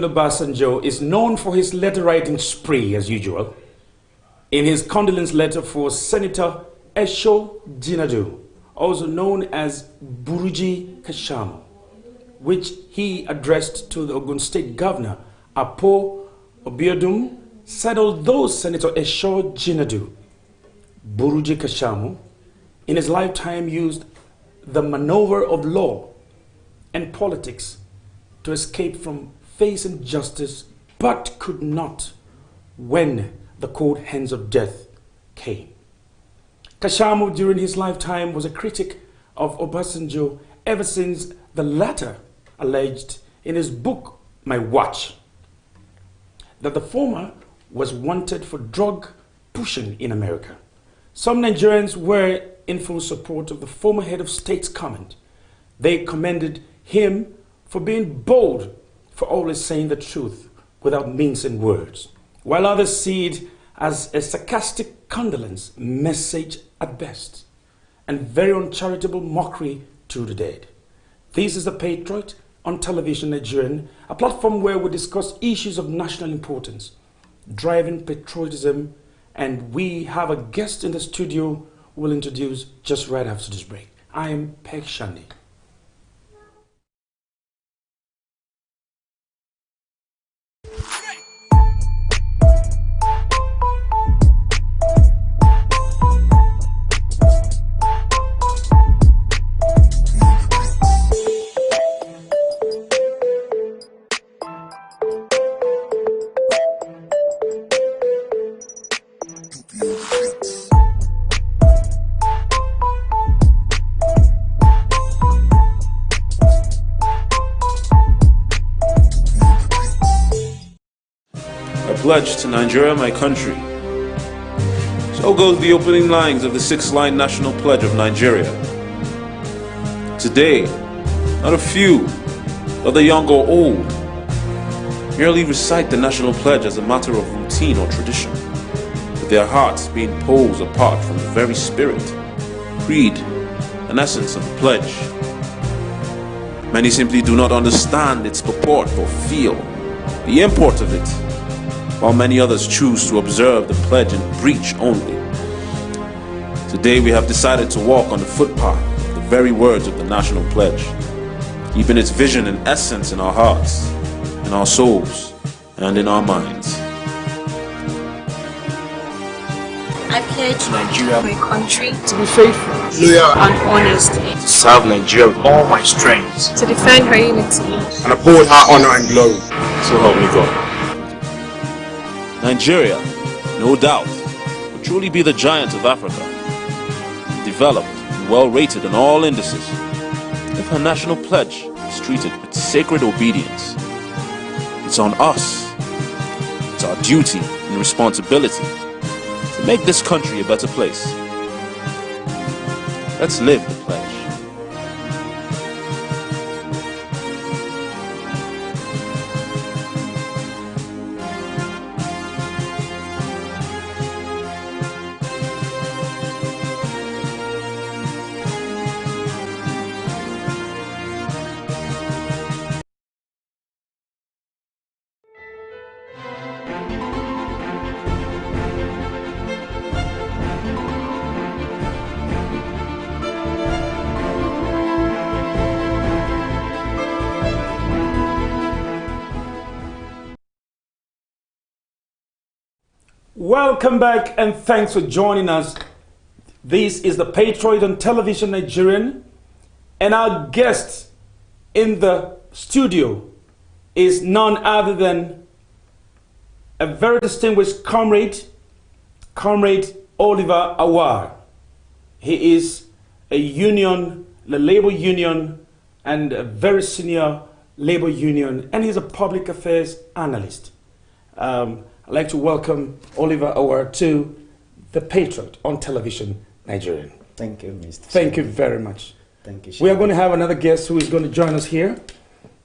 Obasanjo is known for his letter-writing spree, as usual. In his condolence letter for Senator Esho Jinadu, also known as Buruji Kashamu, which he addressed to the Ogun State Governor, Apo Obiodun, said although Senator Esho Jinadu, Buruji Kashamu, in his lifetime used the maneuver of law and politics to escape from facing justice, but could not when the cold hands of death came. Kashamu during his lifetime was a critic of Obasanjo ever since the latter alleged in his book, My Watch, that the former was wanted for drug pushing in America. Some Nigerians were in full support of the former head of state's comment. They commended him for being bold, for always saying the truth without mincing words, while others see it as a sarcastic condolence message at best, and very uncharitable mockery to the dead. This is the Patriot on Television Nigerian, a platform where we discuss issues of national importance, driving patriotism, and we have a guest in the studio who will introduce just right after this break. I am Peg Shandi. Pledge to Nigeria, my country. So goes the opening lines of the 6-line national pledge of Nigeria. Today, not a few, whether young or old, merely recite the national pledge as a matter of routine or tradition, with their hearts being poles apart from the very spirit, creed, and essence of the pledge. Many simply do not understand its purport or feel the import of it, while many others choose to observe the pledge in breach only. Today we have decided to walk on the footpath of the very words of the national pledge, keeping its vision and essence in our hearts, in our souls, and in our minds. I pledge to Nigeria, my country, to be faithful, loyal, and honest, to serve Nigeria with all my strength, to defend her unity, and uphold her honor and glory. So help me God. Nigeria, no doubt, will truly be the giant of Africa, developed and well rated in all indices, if her national pledge is treated with sacred obedience. It's on us, it's our duty and responsibility to make this country a better place. Let's live the pledge. Welcome back and thanks for joining us. This is the Patriot on Television Nigerian, and our guest in the studio is none other than a very distinguished comrade, Oliver Awar. He is a labor union, and a very senior labor union, and he's a public affairs analyst. I'd like to welcome Oliver Awar to the Patriot on television, Nigerian. Thank you, Mr. Thank you very much. Thank you. We are going to have another guest who is going to join us here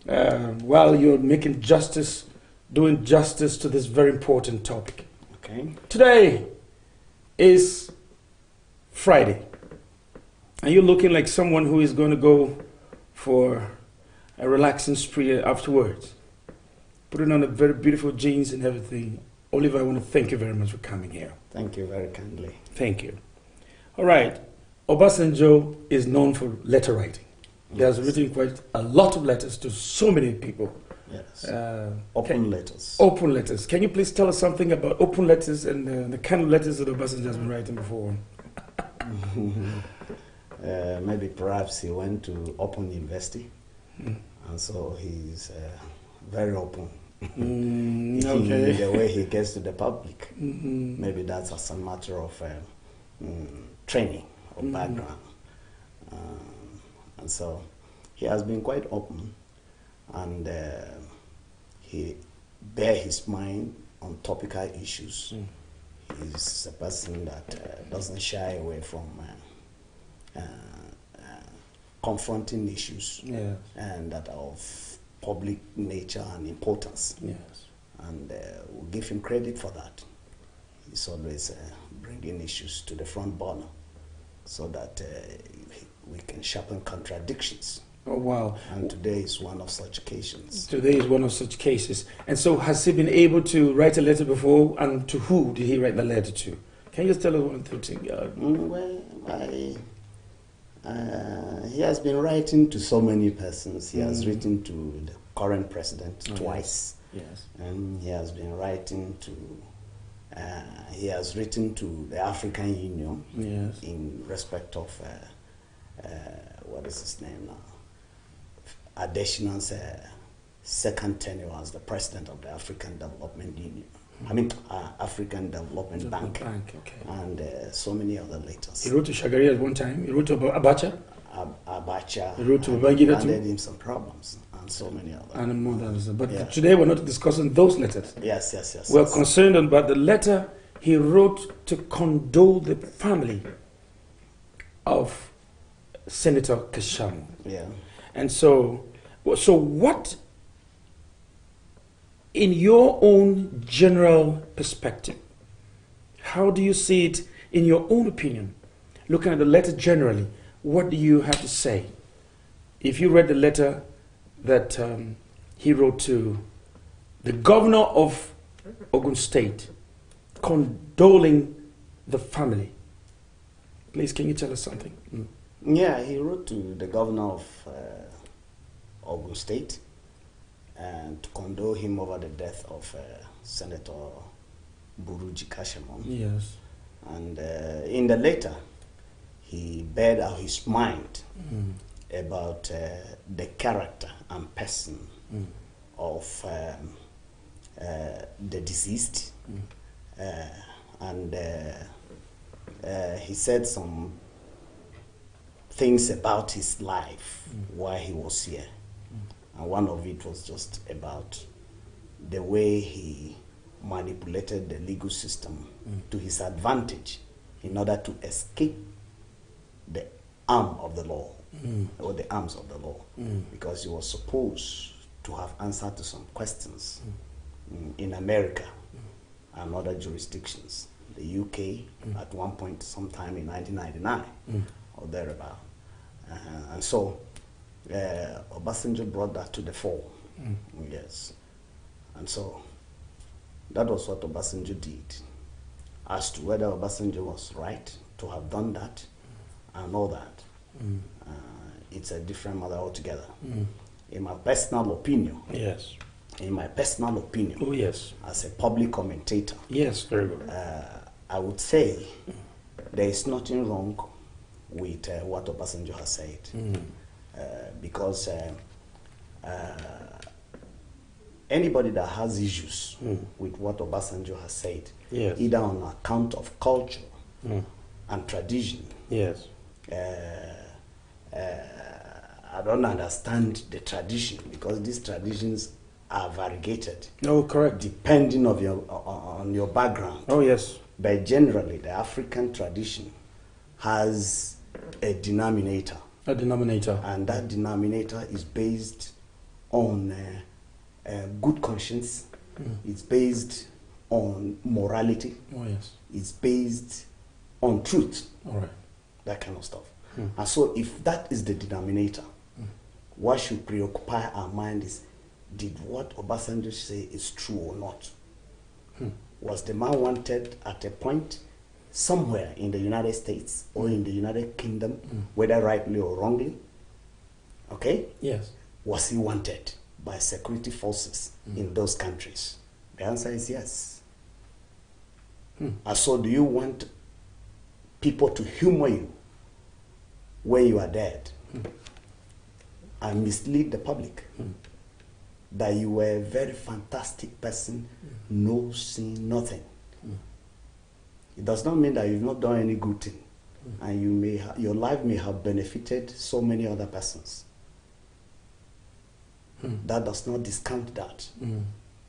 while you're making justice, doing justice to this very important topic. Okay. Today is Friday, and you're looking like someone who is going to go for a relaxing spree afterwards. Putting on a very beautiful jeans and everything. Oliver, I want to thank you very much for coming here. Thank you very kindly. Thank you. All right. Obasanjo is known for letter writing. He has written quite a lot of letters to so many people. Yes. Open letters. Open letters. Can you please tell us something about open letters and the kind of letters that Obasanjo has been writing before? Maybe perhaps he went to Open University, and so he's very open. Okay. The way he gets to the public. Maybe that's as a matter of training or background. And so he has been quite open, and he bear his mind on topical issues. He's a person that doesn't shy away from confronting issues and that are of public nature and importance. Yes. And we'll give him credit for that. He's always bringing issues to the front burner so that we can sharpen contradictions. Oh, wow. And today is one of such occasions. Today is one of such cases. And so has he been able to write a letter before, and to who did he write the letter to? Can you just tell us one thing? He has been writing to so many persons. He has written to the current president twice. Yes. And he has been writing to, the African Union in respect of, what is his name now? Adesina's second tenure as the president of the African Development Union. I mean, African Development Bank. Okay. And so many other letters. He wrote to Shagari at one time. He wrote to Abacha. Abacha. He wrote to Babangida too. Handed him some problems, and so many others. And more than that. But today we're not discussing those letters. Yes. We're concerned about the letter he wrote to condole the family of Senator Kashamu. Yeah. And so what, in your own general perspective, how do you see it in your own opinion? Looking at the letter generally, what do you have to say? If you read the letter that he wrote to the governor of Ogun State, condoling the family, please, can you tell us something? Yeah, he wrote to the governor of Ogun State and to condole him over the death of Senator Buruji Kashamu. Yes. And in the letter, he bared out his mind about the character and person of the deceased. And he said some things about his life while he was here. And one of it was just about the way he manipulated the legal system to his advantage in order to escape the arm of the law, or the arms of the law, because he was supposed to have answered to some questions in America and other jurisdictions, the UK at one point sometime in 1999 or thereabout. And so Obasanjo brought that to the fore. Yes. And so that was what Obasanjo did. As to whether Obasanjo was right to have done that and all that, it's a different matter altogether. In my personal opinion, Oh, yes. as a public commentator, Yes, very good. I would say there is nothing wrong with what Obasanjo has said, because anybody that has issues with what Obasanjo has said, either on account of culture and tradition, I don't understand the tradition, because these traditions are variegated. Oh, correct. Depending on your background. Oh, yes. But generally, the African tradition has a denominator. A denominator. And that denominator is based on good conscience. It's based on morality. Oh, yes. It's based on truth. All right. That kind of stuff. And so if that is the denominator, what should preoccupy our mind is, did what Obasanjo say is true or not? Was the man wanted at a point somewhere in the United States or in the United Kingdom, whether rightly or wrongly? Okay? Yes. Was he wanted by security forces in those countries? The answer is yes. And so do you want people to humor you when you are dead and mislead the public that you were a very fantastic person, no sin, nothing? It does not mean that you've not done any good thing, and you may your life may have benefited so many other persons. That does not discount that,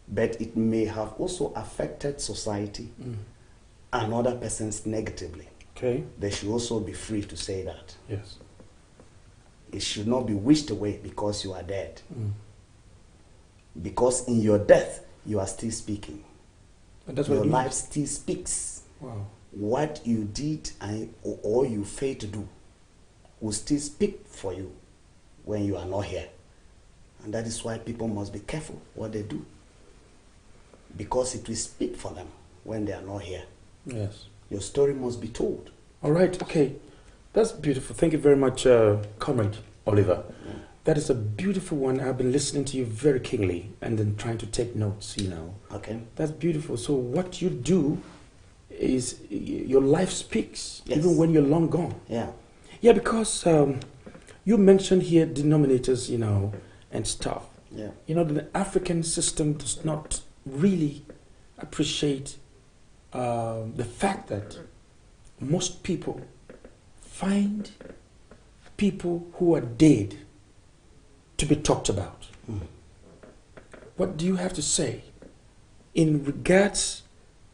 but it may have also affected society and other persons negatively. Okay. They should also be free to say that. Yes. It should not be wished away because you are dead. Because in your death, you are still speaking. And that's Your what life still speaks. Wow. What you did or you failed to do will still speak for you when you are not here. And that is why people must be careful what they do. Because it will speak for them when they are not here. Yes. Your story must be told. All right. Okay. That's beautiful. Thank you very much, Comrade Oliver. That is a beautiful one. I've been listening to you very keenly and then trying to take notes, you know. Okay. That's beautiful. So what you do is your life speaks, Yes. even when you're long gone. Yeah. Yeah, because you mentioned here denominators, you know, and stuff. Yeah. You know, the African system does not really appreciate the fact that most people find people who are dead to be talked about. What do you have to say in regards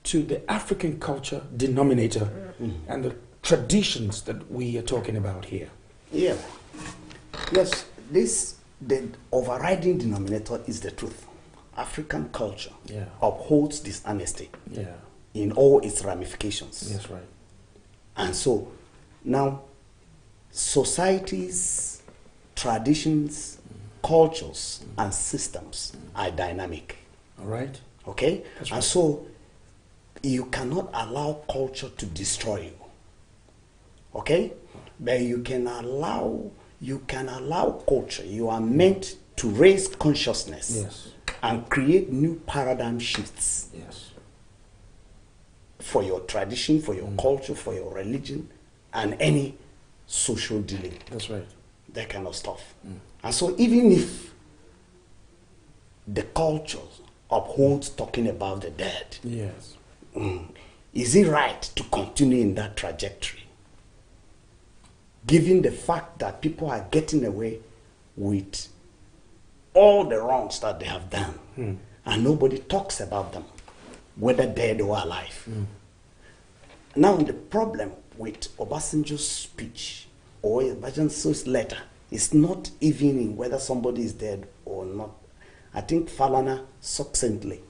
to the African culture denominator and the traditions that we are talking about here? Yeah. Yes, the overriding denominator is the truth. African culture upholds dishonesty in all its ramifications. That's right. And so now societies, traditions, cultures, and systems are dynamic. All right. Okay? That's And right. so you cannot allow culture to destroy you. Okay? But you can allow culture. You are meant to raise consciousness Yes. and create new paradigm shifts Yes. for your tradition, for your culture, for your religion, and any social dealing. That's right. That kind of stuff. And so even if the culture upholds talking about the dead, Yes. is it right to continue in that trajectory? Given the fact that people are getting away with all the wrongs that they have done, and nobody talks about them, whether dead or alive. Now the problem with Obasanjo's speech or Obasanjo's letter is not even in whether somebody is dead or not. I think Falana succinctly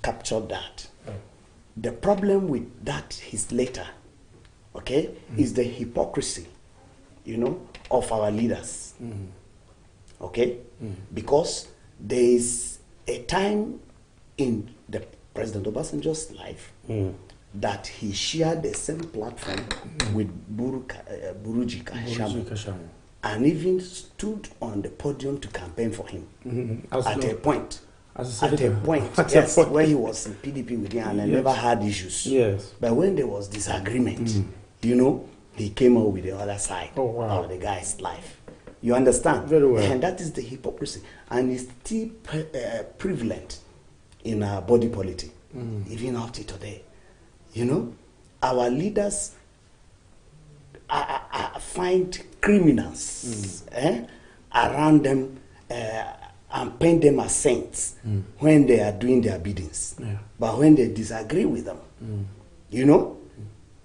captured that. The problem with that, his letter, okay, is the hypocrisy, you know, of our leaders. Okay? Because there is a time in the President Obasanjo's life that he shared the same platform with Buruji Kashamu, and even stood on the podium to campaign for him at a point. Yes, when he was in PDP with him and never had issues. Yes. But when there was disagreement, you know, he came out with the other side Wow. of the guy's life. You understand? Very well. And that is the hypocrisy. And it's still prevalent in our body politic, even up to today. You know, our leaders find criminals around them and paint them as saints when they are doing their biddings. Yeah. But when they disagree with them, You know?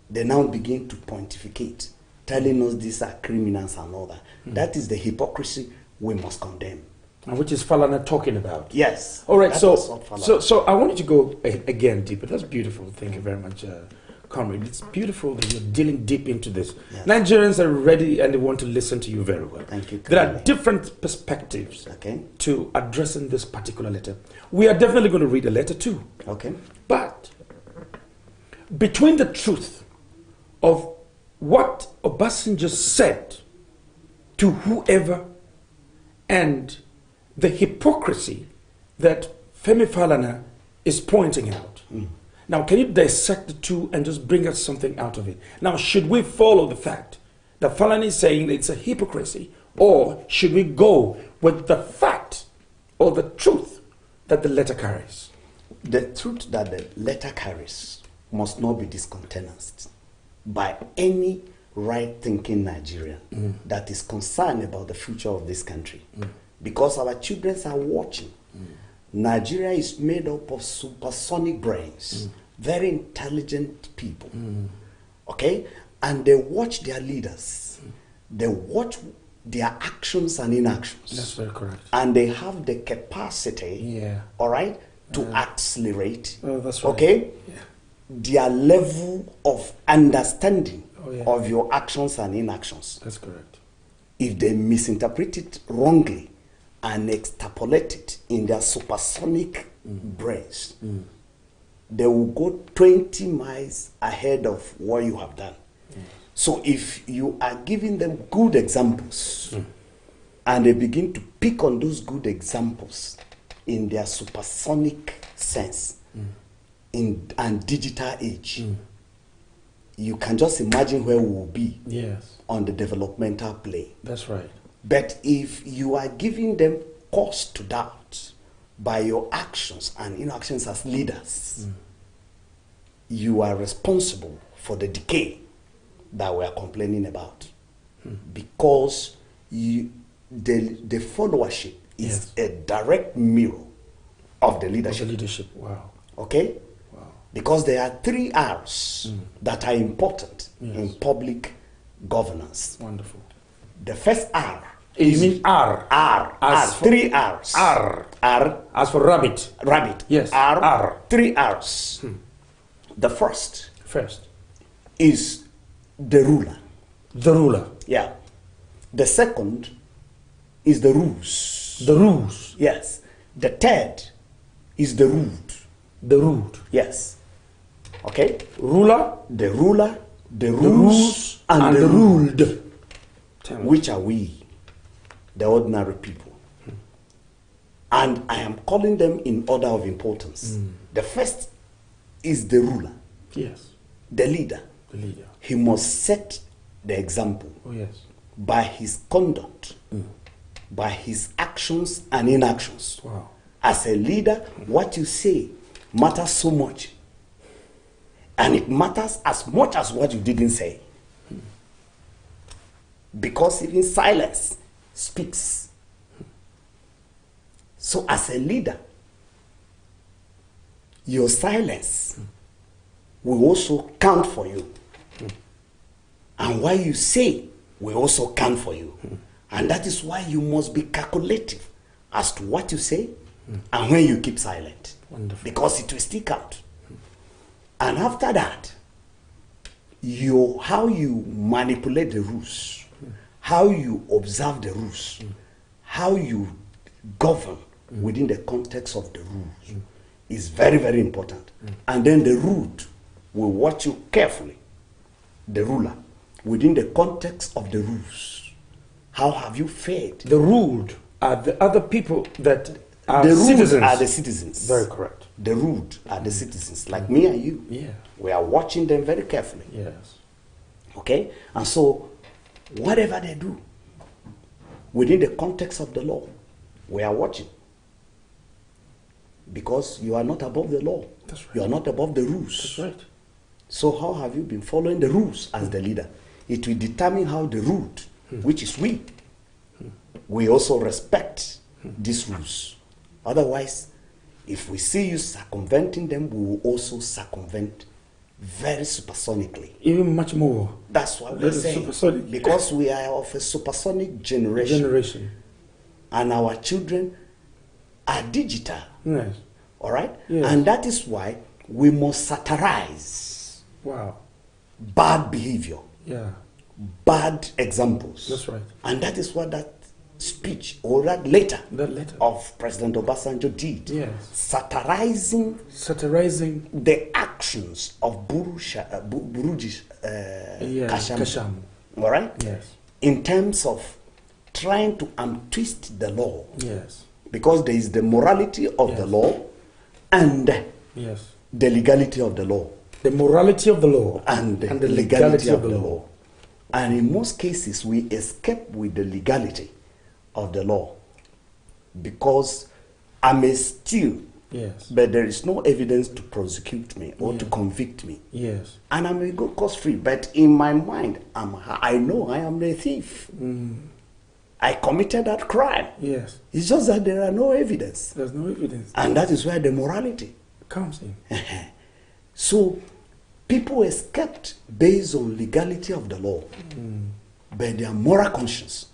They now begin to pontificate, telling us these are criminals and all that. That is the hypocrisy we must condemn. And which is Falana talking about. Yes. All right, that so is what Falana- so I want you to go again deeper. That's beautiful. Thank you very much, comrade. It's beautiful that you're dealing deep into this. Yes. Nigerians are ready and they want to listen to you very well. Thank you. There are kindly. different perspectives Okay. to addressing this particular letter. We are definitely going to read the letter too. Okay. But between the truth of what Obasanjo said to whoever and the hypocrisy that Femi Falana is pointing out. Now, can you dissect the two and just bring us something out of it? Now, should we follow the fact that Falana is saying that it's a hypocrisy, or should we go with the fact or the truth that the letter carries? The truth that the letter carries must not be discountenanced by any right-thinking Nigerian that is concerned about the future of this country. Because our children are watching. Nigeria is made up of supersonic brains, very intelligent people. Okay? And they watch their leaders. They watch their actions and inactions. That's very correct. And they have the capacity, Yeah. all right, to accelerate, Oh, that's right. okay, Yeah. their level of understanding Oh, yeah. of your actions and inactions. That's correct. If they misinterpret it wrongly and extrapolate it in their supersonic brains, they will go 20 miles ahead of what you have done. So if you are giving them good examples and they begin to pick on those good examples in their supersonic sense and digital age, you can just imagine where we will be Yes, on the developmental plane. that's right. But if you are giving them cause to doubt by your actions and inactions as leaders, you are responsible for the decay that we are complaining about. Because the followership is a direct mirror of the Of leadership. the leadership, wow. Okay? Wow. Because there are 3 R's that are important Yes. in public governance. Wonderful. The first R. You mean R? R. As R. for- 3 R's. R. R. As for rabbit. Rabbit. Yes. R. R. 3 R's. The first First, is the ruler. the ruler. Yeah. The second is the rules. The rules. Yes. The third is the ruled. The ruled. Yes. Okay? Ruler, The ruler, the the rules, rules, and, the the ruled. ruled. Tell me. Which are we? The ordinary people. And I am calling them in order of importance. The first is the ruler, Yes, the leader. the leader. He must set the example Oh, yes. by his conduct, by his actions and inactions. Wow. As a leader, what you say matters so much. And it matters as much as what you didn't say. Because even silence speaks. So as a leader, your silence will also count for you. And what you say will also count for you. And that is why you must be calculative as to what you say and when you keep silent. Wonderful. Because it will still count. And after that, how you manipulate the rules, how you observe the rules, how you govern within the context of the rules is very, very important. And then the ruled will watch you carefully, the ruler, within the context of the rules. How have you fared? The ruled are the other people that are The ruled citizens. are the citizens. Very correct. The ruled are the citizens, like me and you. Yeah. We are watching them very carefully. Yes. Okay? And so, whatever they do, within the context of the law, we are watching. Because you are not above the law. That's right. You are not above the rules. That's right. So how have you been following the rules as the leader? It will determine how the ruled, which is we also respect these rules. Otherwise, if we see you circumventing them, we will also circumvent very supersonically. Even much more. That's what That we're is saying. supersonic. Because we are of a supersonic generation. And our children are digital. Yes. All right? Yes. And that is why we must satirize Wow. bad behavior, Yeah. bad examples. That's right. And that is what that speech or that letter That letter. of President Obasanjo did. Yes. Satirizing Satirizing. the actions of Kashamu. All right? Yes. In terms of trying to untwist the law. Yes. Because there is the morality of the law and Yes. the legality of the law. The morality of the law And the legality of the law. And in most cases, we escape with the legality of the law. Because I may steal, Yes. but there is no evidence to prosecute me or to convict me. Yes. And I may go cost-free, but in my mind, I know I am a thief. I committed that crime. Yes. It's just that there are no evidence. There's no evidence. And that is where the morality Comes in. So people escaped based on legality of the law, but their moral conscience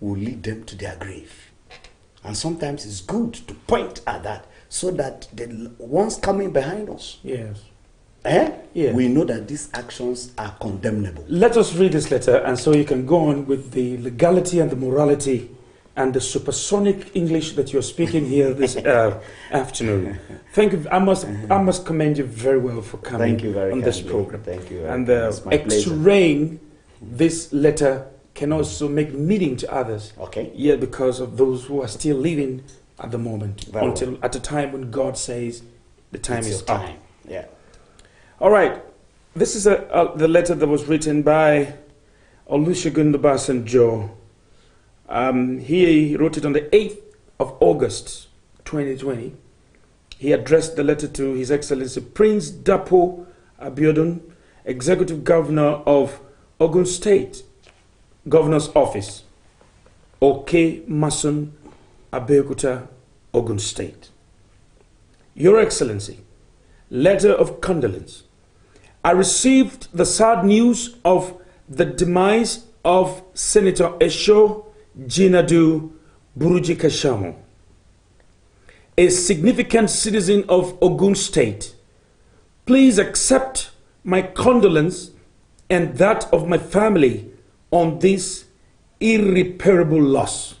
will lead them to their grave. And sometimes it's good to point at that so that the ones coming behind us, Yes. yeah. we know that these actions are condemnable. Let us read this letter, and so you can go on with the legality and the morality and the supersonic English that you're speaking here this afternoon. Thank you. I must commend you very well for coming Thank you very on this kindly. program. Thank you. And It's my pleasure. X-raying this letter can also make meaning to others. Okay. Yeah, because of those who are still living at the moment, Very until well. at the time when God says the time It's is your up. time. Yeah. All right. This is the letter that was written by Olusegun Obasanjo. He wrote it on the 8th of August, 2020. He addressed the letter to His Excellency Prince Dapo Abiodun, Executive Governor of Ogun State, Governor's Office, Oke Masun, Abeokuta, Ogun State. Your Excellency, letter of condolence. I received the sad news of the demise of Senator Esho Jinadu Buruji Kashamu, a significant citizen of Ogun State. Please accept my condolence and that of my family on this irreparable loss.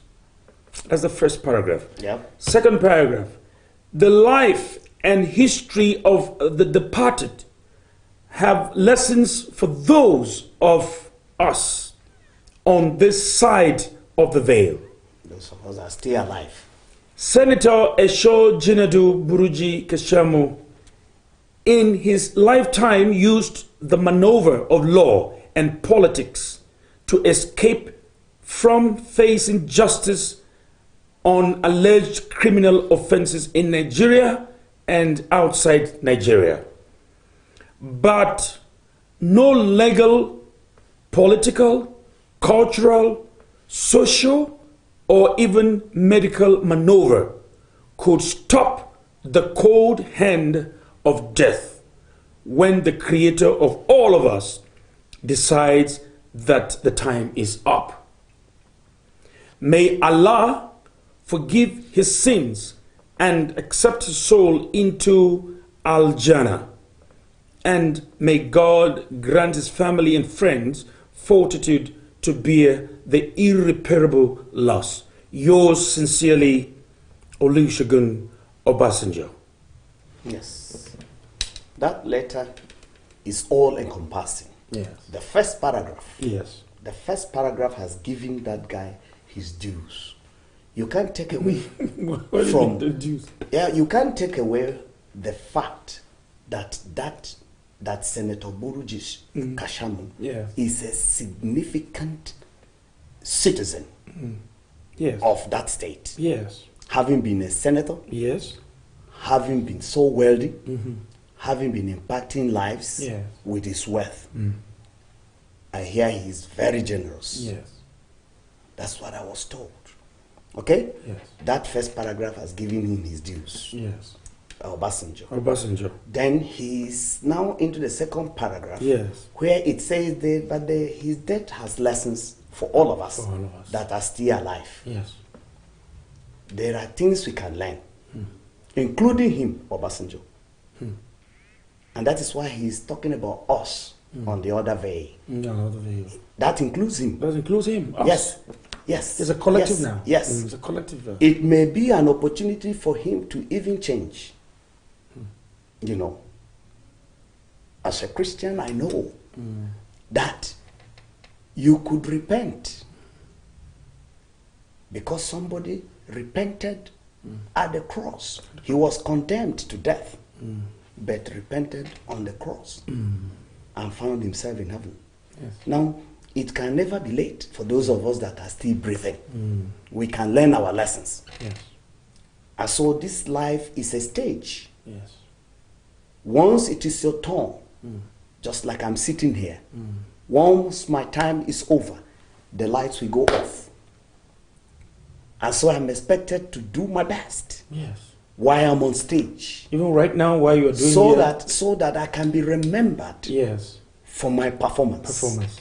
That's the first paragraph. Yeah. Second paragraph. The life and history of the departed have lessons for those of us on this side of the veil. Those of us are still alive. Senator Esho Jinadu Buruji Kashamu, in his lifetime, used the maneuver of law and politics to escape from facing justice on alleged criminal offenses in Nigeria and outside Nigeria. But no legal, political, cultural, social, or even medical maneuver could stop the cold hand of death when the creator of all of us decides that the time is up. May Allah forgive his sins and accept his soul into Al-Jannah. And may God grant his family and friends fortitude to bear the irreparable loss. Yours sincerely, Olusegun Obasanjo. Yes. That letter is all encompassing. Yes. The first paragraph. Yes. The first paragraph has given that guy his dues. You can't take away from the dues. Yeah, you can't take away the fact that Senator Buruji Kashamu is a significant citizen Yes. of that state. Yes. Having been a senator, Yes. having been so wealthy, having been impacting lives Yes. with his wealth. I hear he is very generous. Yes. That's what I was told. Okay? Yes. That first paragraph has given him his dues. Yes. Obasanjo. Obasanjo. Then he's now into the second paragraph, Yes. where it says that his death has lessons for all of us, that are still alive. Yes. There are things we can learn, including him, Obasanjo. And that is why he's talking about us on the other way. That includes him. That includes him. Us. Yes. Yes. It's a collective yes. now. Yes. It's a collective. It may be an opportunity for him to even change. You know, as a Christian, I know that you could repent because somebody repented at the cross. He was condemned to death, but repented on the cross and found himself in heaven. Yes. Now, it can never be late for those of us that are still breathing. We can learn our lessons. Yes. And so this life is a stage. Yes. Once it is your turn, just like I'm sitting here, once my time is over, the lights will go off. And so I'm expected to do my best. Yes. While I'm on stage. Even right now, while you are doing so that I can be remembered. Yes. For my performance.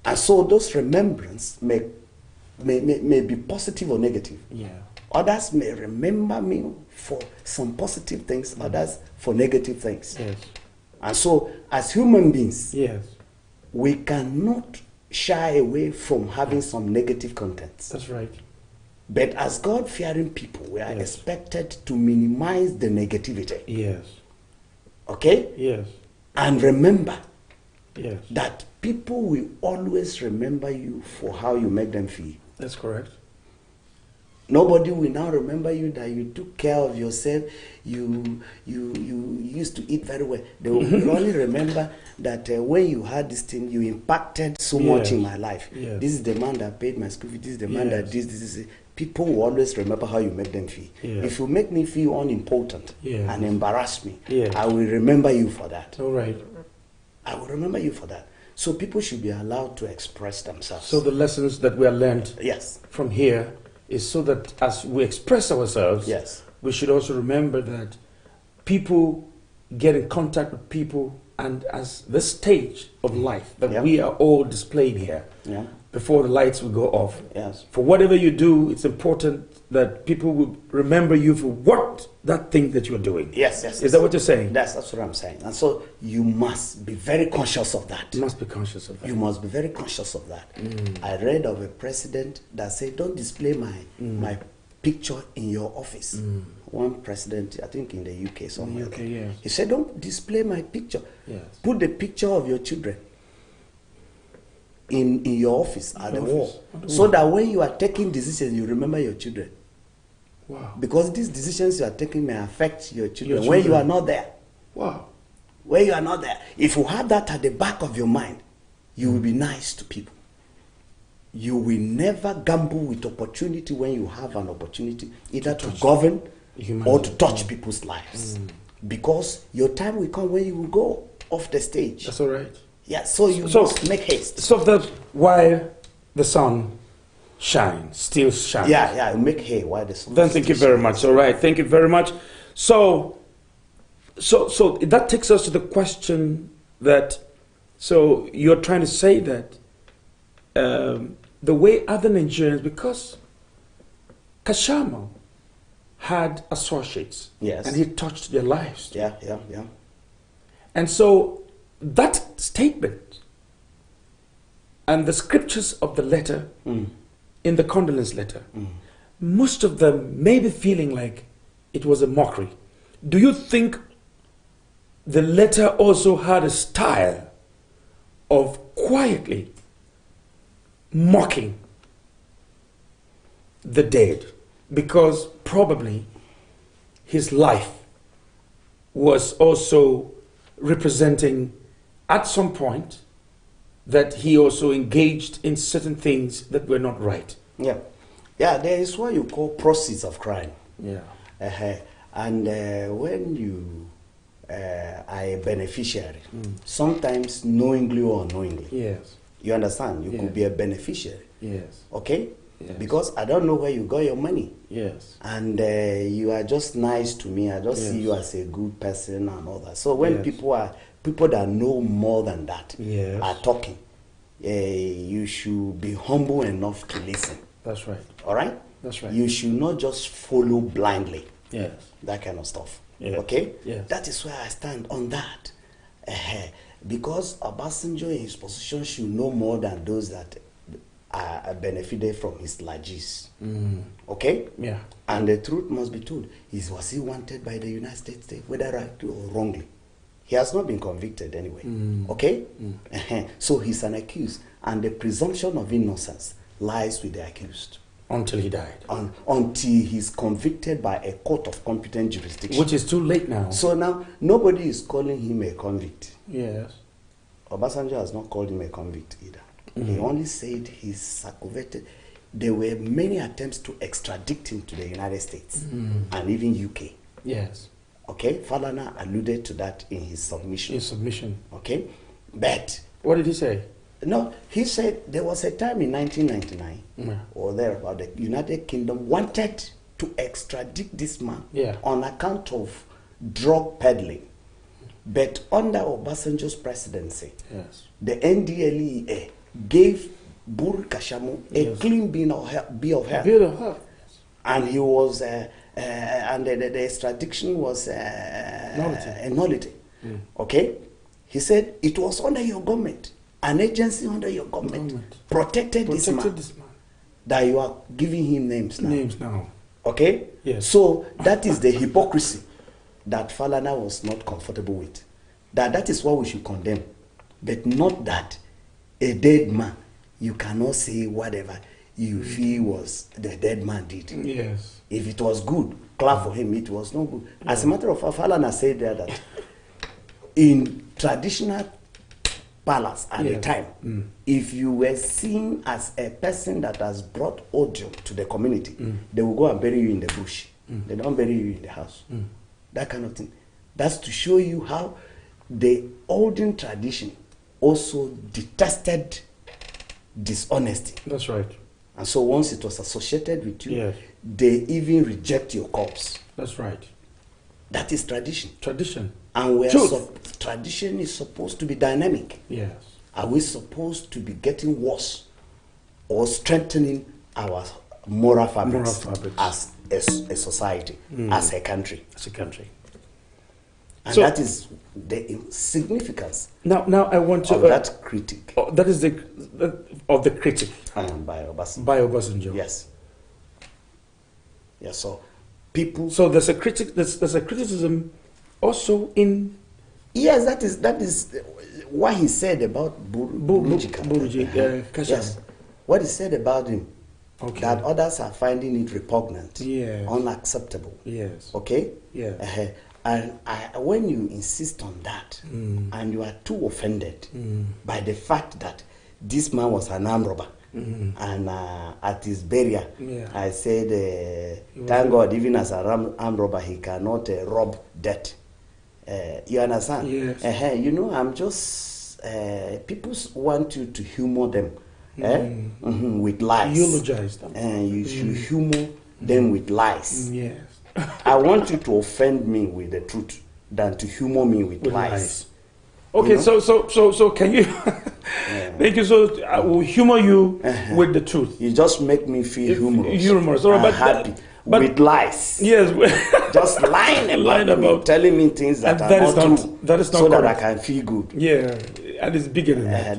And so those remembrance may be positive or negative. Yeah. Others may remember me for some positive things, others for negative things. Yes. And so, as human beings, yes, we cannot shy away from having some negative contents. That's right. But as God-fearing people, we are expected to minimize the negativity. Yes. Okay? Yes. And remember that people will always remember you for how you make them feel. That's correct. Nobody will now remember you that you took care of yourself, you used to eat very well. They will only remember that when you had this thing, you impacted so much in my life. Yes. This is the man that paid my school fees, this is the man that this is. People will always remember how you make them feel. Yes. If you make me feel unimportant and embarrass me, I will remember you for that. All right. I will remember you for that. So people should be allowed to express themselves. So the lessons that we are learned from here is so that as we express ourselves, we should also remember that people get in contact with people, and as this stage of life that we are all displayed here, before the lights will go off. For whatever you do, it's important that people will remember you for what that thing that you're doing. Yes. Is that what you're saying? That's what I'm saying. And so you must be very conscious of that. You must be conscious of that. You must be very conscious of that. I read of a president that said, don't display my picture in your office. One president, I think in the UK somewhere. In the UK, yes. He said, don't display my picture. Yes. Put the picture of your children in your office at the wall. So that when you are taking decisions, you remember your children. Wow. Because these decisions you are taking may affect your children when you are not there. Wow. When you are not there. If you have that at the back of your mind, you will be nice to people. You will never gamble with opportunity when you have an opportunity, either to govern or to touch people's lives. Because your time will come when you will go off the stage. That's all right. Yeah, so you must make haste. So that while the sun shines, still shines. Yeah, make hay while the sun Then thank you very much. All right, thank you very much. So that takes us to the question that, so you're trying to say that the way other Nigerians, because Kashamu had associates, and he touched their lives. Yeah. And so that statement and the scriptures of the letter, in the condolence letter, most of them may be feeling like it was a mockery. Do you think the letter also had a style of quietly mocking the dead? Because probably his life was also representing at some point that he also engaged in certain things that were not right. Yeah, there is what you call proceeds of crime. Yeah. And when you are a beneficiary, sometimes knowingly or unknowingly. Yes. You understand? You could be a beneficiary. Yes. Okay? Yes. Because I don't know where you got your money. Yes. And you are just nice to me. I just see you as a good person and all that. So when people that know more than that are talking, you should be humble enough to listen. That's right. All right? That's right. You should not just follow blindly. Yes. That kind of stuff. Yes. Okay? Yes. That is where I stand on that. Because Obasanjo in his position should know more than those that are benefited from his largesse. Okay? Yeah. And the truth must be told. Was he wanted by the United States, whether rightly or wrongly? He has not been convicted anyway. Okay? So he's an accused. And the presumption of innocence lies with the accused. Until he died. Until he's convicted by a court of competent jurisdiction. Which is too late now. So now, nobody is calling him a convict. Yes. Obasanjo has not called him a convict either. He only said he's circumvented. There were many attempts to extradite him to the United States and even UK. Yes. Okay? Falana alluded to that in his submission. Okay? But... What did he say? No, he said there was a time in 1999 or thereabout the United Kingdom wanted to extradite this man on account of drug peddling. But under Obasanjo's presidency, the NDLEA gave Buru Kashamu a clean bill of health. And he was, and the extradition was a nullity. Okay? He said it was under your government. An agency under your government protected this man. That you are giving him names now. Okay? Yes. So that is the hypocrisy that Falana was not comfortable with. That is what we should condemn. But not that a dead man, you cannot say whatever you feel was the dead man did. Yes. If it was good, clap for him. It was no good. As a matter of fact, Falana said there that in traditional palace at the time, if you were seen as a person that has brought odium to the community, they will go and bury you in the bush. They don't bury you in the house. That kind of thing. That's to show you how the olden tradition also detested dishonesty. That's right. And so once it was associated with you, they even reject your corpse. That's right. That is tradition. Tradition. And tradition is supposed to be dynamic. Yes. Are we supposed to be getting worse or strengthening our moral fabrics, as a society, as a country? As a country. And so, that is the significance. Now I want to of that critic. That is of the critic. By Obasanjo. By Obasanjo. Yes. Yes. So people. So there's a criticism also in. Yes, that is what he said about Kashamu. Yes. What he said about him. Okay. That others are finding it repugnant. Yes. Unacceptable. Yes. Okay. Yeah. And when you insist on that, and you are too offended by the fact that this man was an armed robber, and at his burial, I said, thank God, even as an armed robber, he cannot rob death. You understand? Yes. You know, I'm just, people want you to humor them with lies. Eulogize them. And you should humor them with lies. Yes. I want you to offend me with the truth than to humor me with lies. Okay, you know? so can you? Thank you. So I will humor you with the truth. You just make me feel humorous. All right, but happy with lies. Yes, just lying about me, telling me things that are not true. That is not so correct. That I can feel good. Yeah, and it's bigger than that.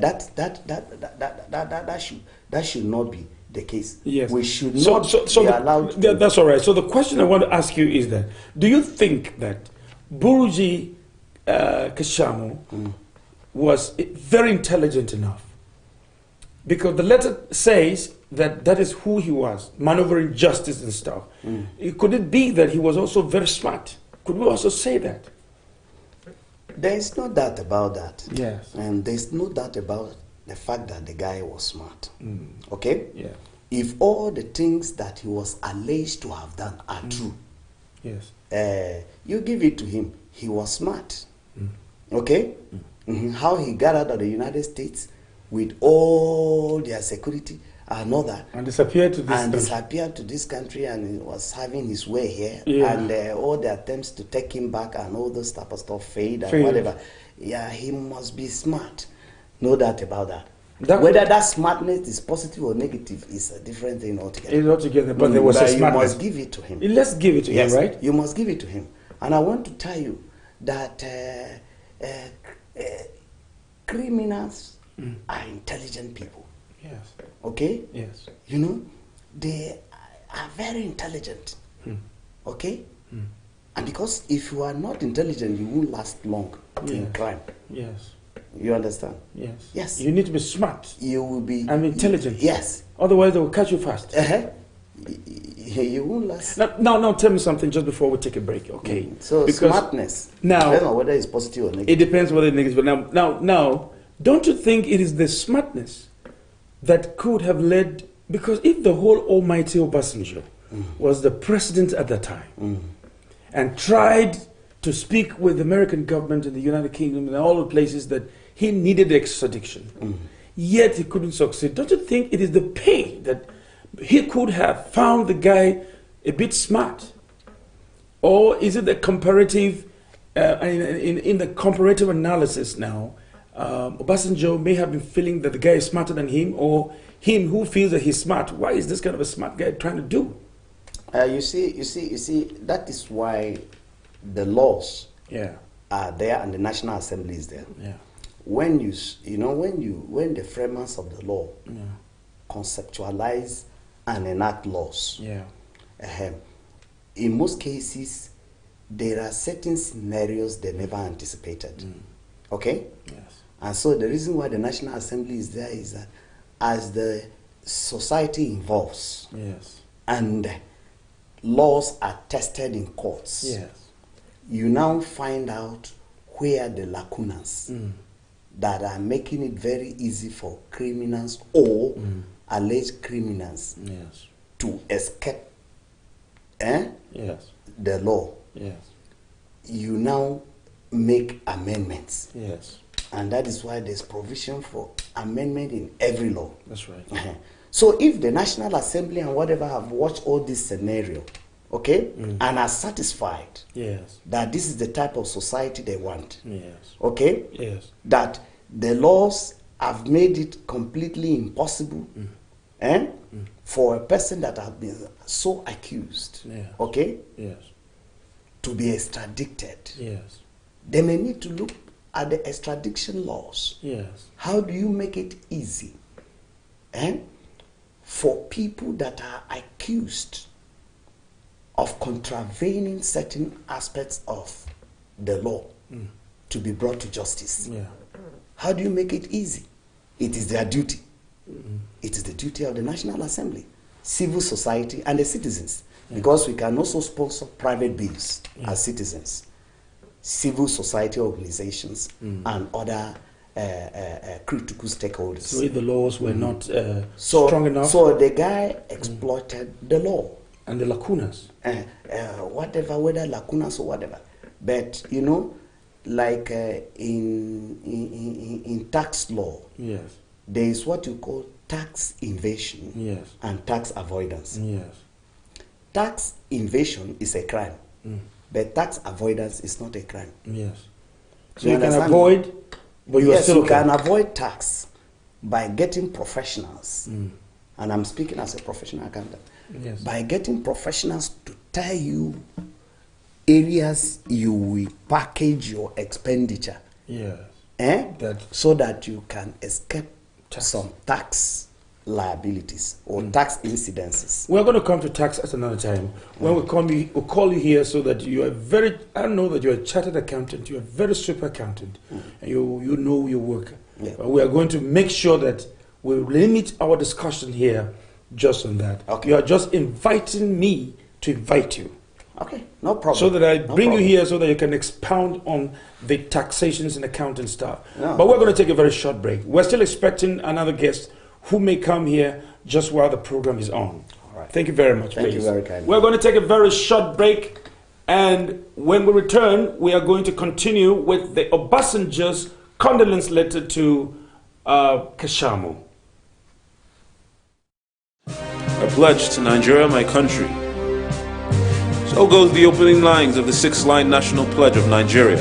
That should not be the case. Yes. We should not be allowed to. That's all right. So the question I want to ask you is that, do you think that Buruji Kashamu was very intelligent enough? Because the letter says that is who he was, maneuvering justice and stuff. Could it be that he was also very smart? Could we also say that? There is no doubt about that. Yes. And there is no doubt about the fact that the guy was smart. Okay? Yeah. If all the things that he was alleged to have done are true, yes, you give it to him. He was smart. Okay? How he got out of the United States with all their security and all that. And disappeared to this and country. disappeared to this country, and he was having his way here, Yeah. and all the attempts to take him back and all those type of stuff failed and Failed. whatever. Yeah, he must be smart, no doubt about that. Whether that smartness is positive or negative is a different thing altogether. It's altogether, but there was a But you smartness. must give it to him. Let's give it to Yes, him, right? you must give it to him. And I want to tell you that criminals are intelligent people. Yes. Okay? Yes. You know, they are very intelligent. Okay? And because if you are not intelligent, you won't last long in crime. Yes. You understand? Yes. Yes. You need to be smart You will be... and intelligent. Yes. Otherwise, they will catch you fast. You won't last... Now, tell me something just before we take a break, okay? So Because smartness, now, I don't know whether it's positive or negative. it depends whether it's negative. But now, don't you think it is the smartness that could have led... Because if the whole almighty Obasanjo was the president at that time and tried to speak with the American government and the United Kingdom and all the places that he needed extradition, yet he couldn't succeed, don't you think it is the pay that he could have found the guy a bit smart? Or is it the comparative, in the comparative analysis now, Obasanjo may have been feeling that the guy is smarter than him, or him who feels that he's smart. Why is this kind of a smart guy trying to do? You see, that is why the laws are there and the National Assembly is there. Yeah. When when the framers of the law conceptualize and enact laws, in most cases, there are certain scenarios they never anticipated. Okay? Yes. And so the reason why the National Assembly is there is that as the society evolves and laws are tested in courts, you now find out where the lacunas that are making it very easy for criminals or alleged criminals to escape the law. You now make amendments. And that is why there's provision for amendment in every law. That's right. So if the National Assembly and whatever have watched all this scenario, okay, and are satisfied that this is the type of society they want, okay, that the laws have made it completely impossible for a person that has been so accused, okay, to be extradited, they may need to look at the extradition laws. How do you make it easy for people that are accused of contravening certain aspects of the law to be brought to justice? How do you make it easy? It is their duty. It is the duty of the National Assembly, civil society, and the citizens. Because we can also sponsor private bills as citizens, civil society organizations, and other critical stakeholders. So if the laws were not strong enough? So the guy exploited the law. And the lacunas. Whether lacunas or whatever. But, you know, like in tax law, there is what you call tax evasion and tax avoidance. Tax evasion is a crime, but tax avoidance is not a crime. So you can avoid, but you are still you can avoid tax by getting professionals, and I'm speaking as a professional accountant, by getting professionals to tell you areas you will package your expenditure, so that you can escape some tax liabilities or tax incidences. We're going to come to tax at another time. When we'll call you here so that you are very, I know that you're a chartered accountant, you're a very super accountant, and you know your work. But we are going to make sure that we limit our discussion here just on that. You are just inviting me to invite you. Okay, no problem. So that I bring you here so that you can expound on the taxations and accounting stuff. But we're going to take a very short break. We're still expecting another guest who may come here just while the program is on. All right. Thank you very much. Thank you very kindly. We're going to take a very short break, and when we return, we are going to continue with the Obasanjo's condolence letter to Kashamu. pledge to Nigeria, my country. So goes the opening lines of the 6-line national pledge of Nigeria.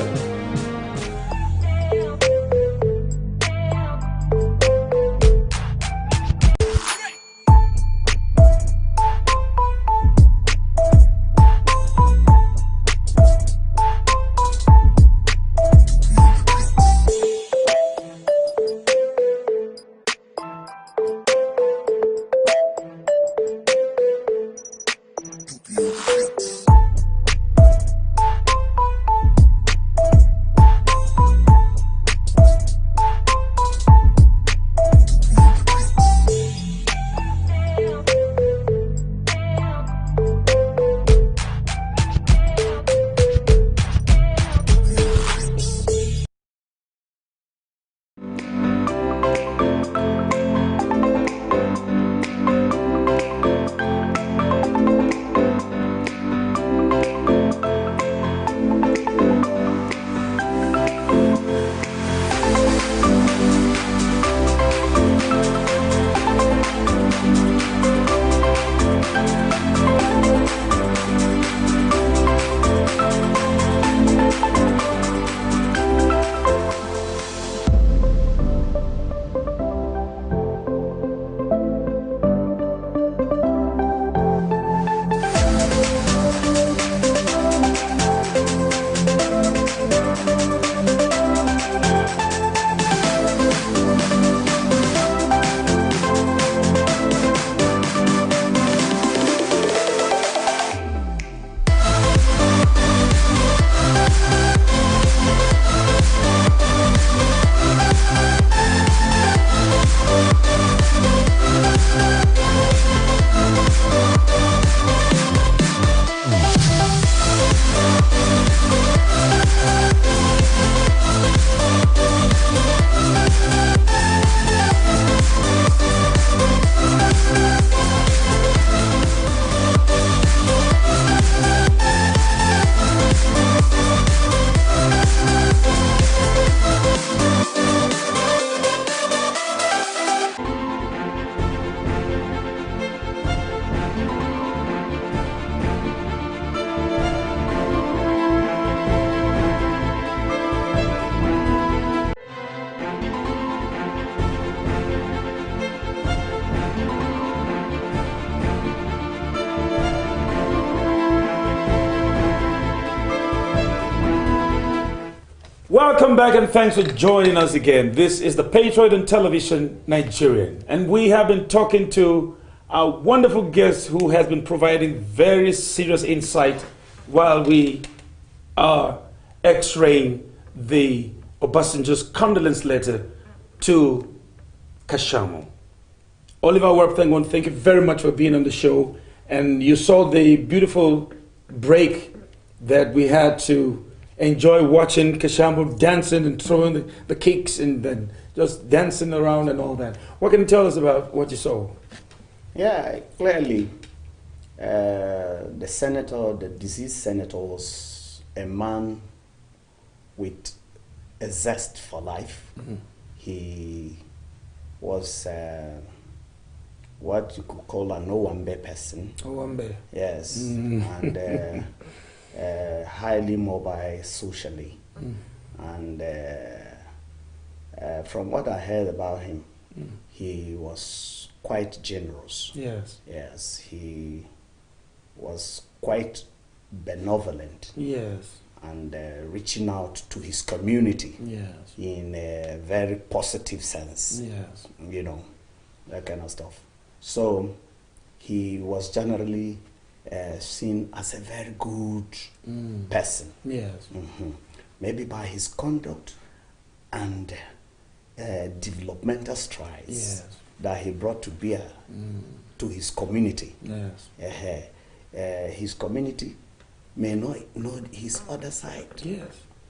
Welcome back and thanks for joining us again. This is the Patriot on Television Nigerian, and we have been talking to our wonderful guest who has been providing very serious insight while we are x-raying the Obasanjo's condolence letter to Kashamu. Oliver Warpthang, thank you very much for being on the show, and you saw the beautiful break that we had to enjoy watching Kashamu dancing and throwing the kicks and then just dancing around and all that. What can you tell us about what you saw? Yeah, clearly, the senator, the deceased senator, was a man with a zest for life. Mm-hmm. He was what you could call an Owambe person. Owambe. Yes, and highly mobile socially. And from what I heard about him, he was quite generous. Yes. Yes, he was quite benevolent. Yes. And reaching out to his community. Yes. In a very positive sense. Yes. You know, that kind of stuff. So he was generally seen as a very good person. Yes. Maybe by his conduct and developmental strides that he brought to bear to his community. Yes. His community may not know his other side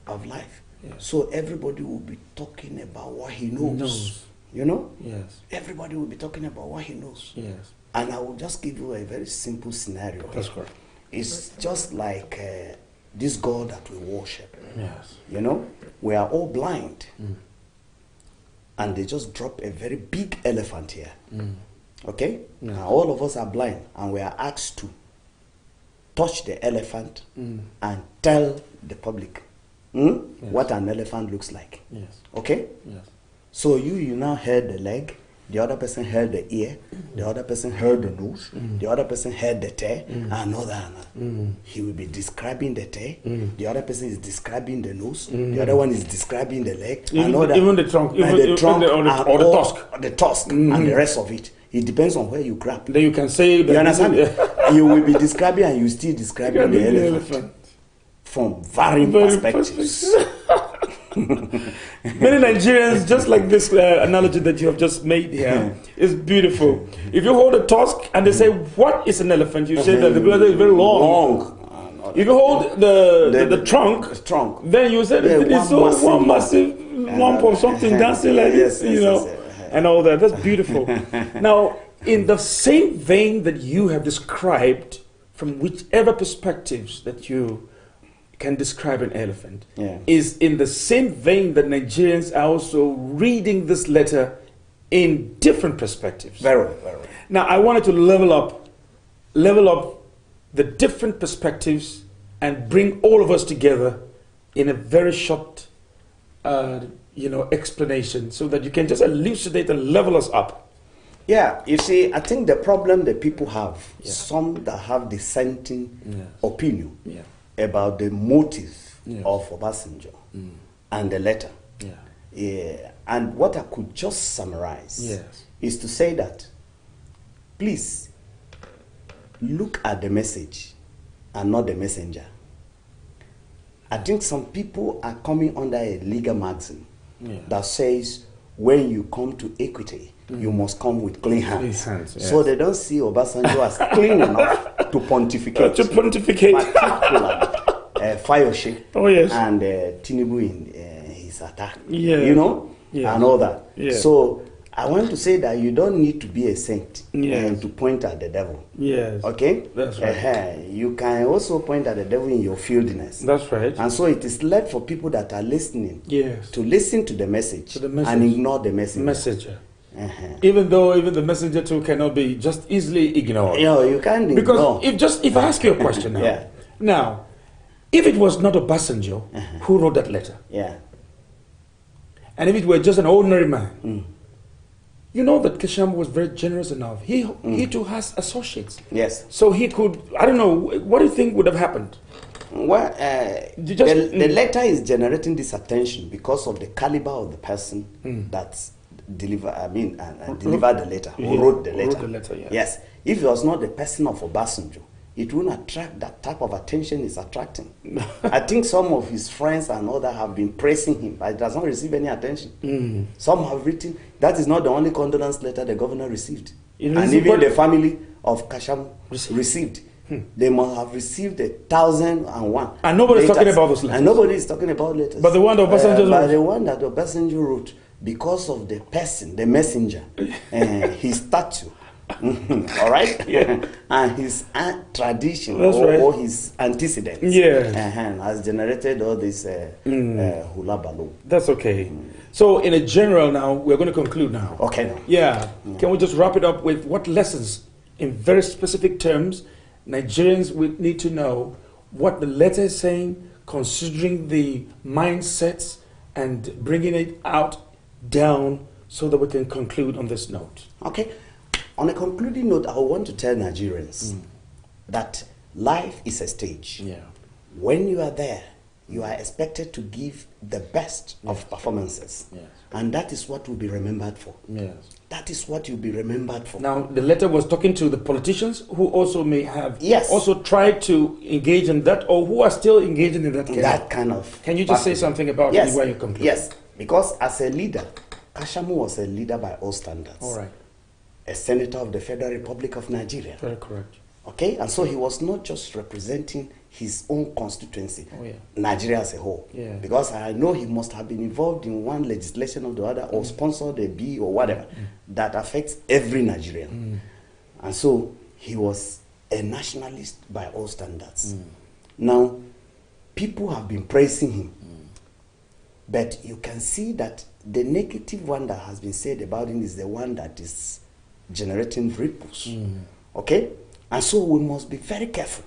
of life. Yes. So everybody will be talking about what he knows. You know? Yes. Everybody will be talking about what he knows. Yes. And I will just give you a very simple scenario. That's correct. It's just like this God that we worship. Yes. You know, we are all blind. And they just drop a very big elephant here. Okay? Now all of us are blind and we are asked to touch the elephant and tell the public what an elephant looks like. Yes. Okay? Yes. So you now heard the leg, the other person heard the ear, the other person heard the nose, the other person heard the tail, and another. He will be describing the tail, the other person is describing the nose, the other one is describing the leg, Even the trunk, or the tusk. The tusk, and the rest of it. It depends on where you grab. Then you can say that. You understand? You will be describing and you still describing the elephant from varying perspectives. Many Nigerians, just like this analogy that you have just made here, is beautiful. If you hold a tusk and they say, "What is an elephant?" You say that the brother is very long. If you hold the trunk, then you say that it's so one massive lump of something dancing like this, and all that. That's beautiful. Now, in the same vein that you have described, from whichever perspectives that you can describe an elephant, is in the same vein that Nigerians are also reading this letter in different perspectives. Very, very. Now, I wanted to level up the different perspectives and bring all of us together in a very short, explanation, so that you can just elucidate and level us up. Yeah, you see, I think the problem that people have, some that have dissenting opinion about the motive of Obasanjo and the letter. And what I could just summarize is to say that, please, look at the message and not the messenger. I think some people are coming under a legal maxim that says, when you come to equity, you must come with clean hands. So they don't see Obasanjo as clean enough to pontificate. Particularly Fayoshe and Tinubu in his attack. And all that. So I want to say that you don't need to be a saint to point at the devil. Okay? That's right. You can also point at the devil in your fieldiness. That's right. And so it is led for people that are listening to listen to the message, and ignore the messenger. Even though the messenger too cannot be just easily ignored. You can't ignore. Because if I ask you a question now, now, if it was not Obasanjo who wrote that letter, and if it were just an ordinary man, you know that Kashamu was very generous enough. He too has associates. So he could, I don't know, what do you think would have happened? Well, the letter is generating this attention because of the caliber of the person that's delivered the letter, who wrote the letter. Yes. If it was not the person of Obasanjo, it wouldn't attract that type of attention it's attracting. I think some of his friends and others have been praising him, but it does not receive any attention. Some have written, that is not the only condolence letter the governor received. And even the family of Kashamu received. They must have received 1,001. And nobody's talking about those letters. And nobody is talking about letters. But the one that Obasanjo wrote. The one that Obasanjo wrote, because of the person, the messenger, his stature, all right? And his tradition or his antecedents has generated all this hula baloo. That's okay. So in a general now, we're going to conclude now. Okay. Can we just wrap it up with what lessons, in very specific terms, Nigerians would need to know what the letter is saying, considering the mindsets and bringing it out down so that we can conclude on this note. Okay. On a concluding note, I want to tell Nigerians that life is a stage. When you are there, you are expected to give the best of performances. And that is what will be remembered for. That is what you'll be remembered for. Now, the letter was talking to the politicians who also may have also tried to engage in that, or who are still engaging in that kind of. Can you just say something about it while you conclude? Yes, because as a leader, Kashamu was a leader by all standards. All right. A senator of the Federal Republic of Nigeria. Very correct. Okay, and so he was not just representing his own constituency, Nigeria as a whole. Because I know he must have been involved in one legislation or the other, or sponsored a bill or whatever, that affects every Nigerian. And so he was a nationalist by all standards. Now, people have been praising him, but you can see that the negative one that has been said about him is the one that is generating ripples. Okay? And so we must be very careful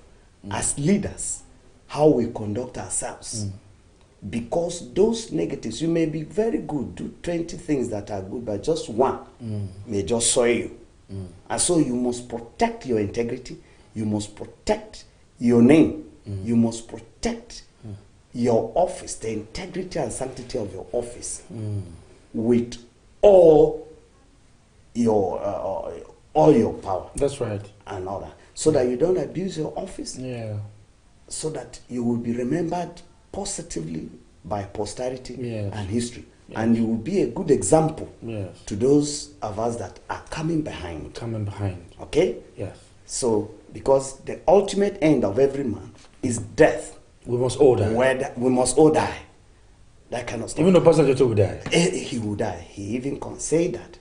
as leaders how we conduct ourselves. Because those negatives, you may be very good, do 20 things that are good, but just one may just soil you. And so you must protect your integrity, you must protect your name, you must protect your office, the integrity and sanctity of your office with all your power. That's right. And all that. So that you don't abuse your office. Yeah. So that you will be remembered positively by posterity and history. Yes. And you will be a good example to those of us that are coming behind. Okay? Yes. So, because the ultimate end of every man is death. We must all die. We must all die. That kind of stuff. Even the Obasanjo will die. He will die. He even can say that.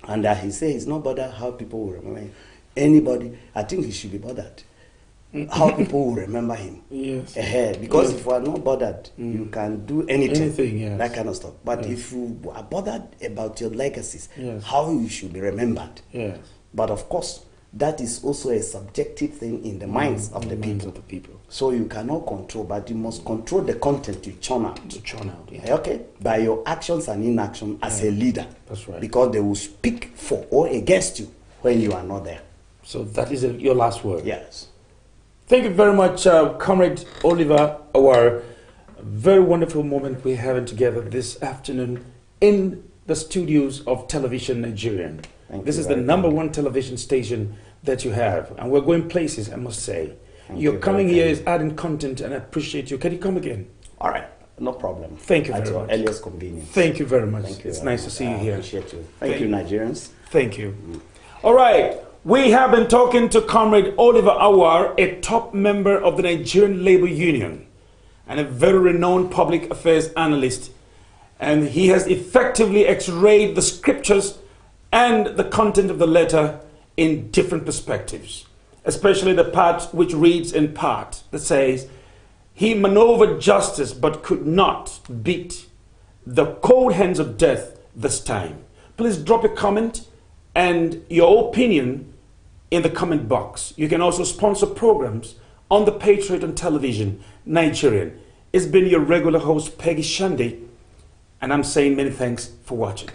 And he says he's not bothered how people will remember him. Anybody, I think he should be bothered. How people will remember him. Yes. Because if you are not bothered, you can do anything yes. that kind of stuff. But if you are bothered about your legacies, how you should be remembered. Yes. But of course, that is also a subjective thing in the minds of the people. So you cannot control, but you must control the content you churn out. Okay? By your actions and inaction as a leader. That's right. Because they will speak for or against you when you are not there. So that is your last word. Yes. Thank you very much, Comrade Oliver. Our very wonderful moment we're having together this afternoon in the studios of Television Nigerian. This is the #1 television station that you have, and we're going places, I must say. Your coming here is adding content, and I appreciate you. Can you come again? All right, no problem. Thank you very much. At your earliest convenience. Thank you very much. Thank you. It's nice to see you here. I appreciate you. Thank you, Nigerians. Thank you. All right. We have been talking to Comrade Oliver Awar, a top member of the Nigerian Labor Union and a very renowned public affairs analyst. And he has effectively x-rayed the scriptures and the content of the letter in different perspectives, especially the part which reads in part that says, he maneuvered justice but could not beat the cold hands of death this time. Please drop a comment and your opinion in the comment box. You can also sponsor programs on the Patriot on Television Nigerian. It's been your regular host, Peggy Shande, and I'm saying many thanks for watching.